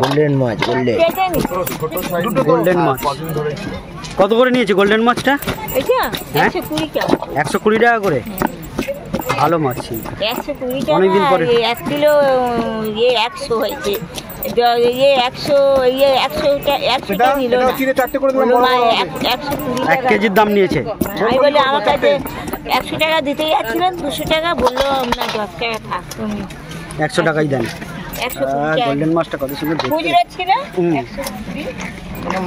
Golden মাছ, golden মাছ কত করে নিয়েছে গোল্ডেন মাছটা? 120 টাকা করে। ভালো মাছ, 120 টাকা। অনেকদিন পরে 1 কিলো 100 হয়েছে। 100টা নিল না। 1 কেজির দাম নিয়েছে। আমি বলি আমার কাছে 100 টাকা দিতে যাচ্ছিলেন, 200 টাকা বললো না, 10 টাকা থাক তুমি। 100 টাকাই দেন। গোল্ডেন মাছটা কত সুন্দর খুচরো ছিল।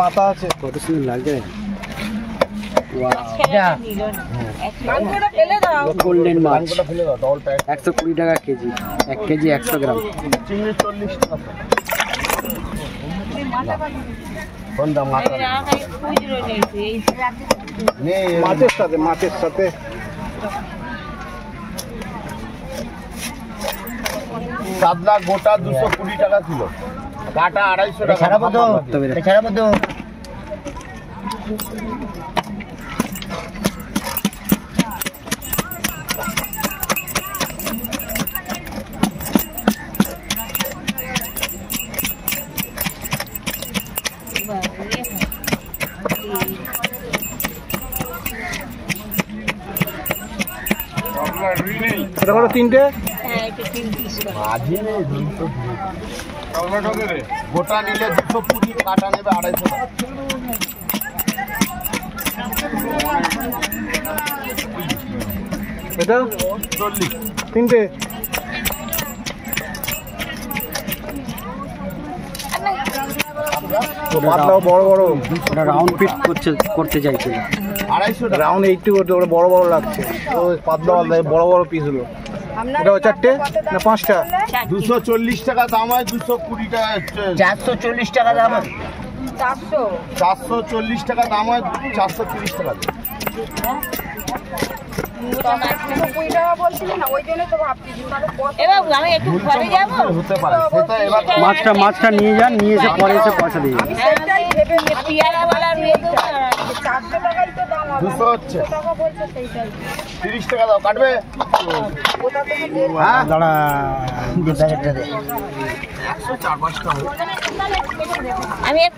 মাথা আছে, কত সুন্দর লাগছে। গোল্ডেন মাছ 120 টাকা কেজি, 1 কেজি 100 গ্রাম। চিংড়ি 40 টাকা। মাছের সাথে কাতলা গোটা 220 টাকা কিলো, কাটা 250 টাকা। ছাড়াবো তো। তিনটে গোটা নিলে 220, কাটা নেবে 250 টাকা। এটা 40 তিনটে। বড় বড় রাউন্ড ফিট করতে চাইছিল। 250 টাকা রাউন্ড। 80 করতে বড় বড় লাগছে, পাতলা বড় বড় পিস হলো। এটা 4টে না 5টা? 240 টাকা দাম হয়, 220 টাকা। 440 টাকা দাম হয়। 440 টাকা দাম হয়, 430 টাকা। মাছটা নিয়ে যান, নিয়ে এসে পরে এসে পয়সা দিয়ে যান। 200 হচ্ছে, 30 টাকা দাও, কাটবে। দাঁড়া, 104-5 টাকা। আমি এক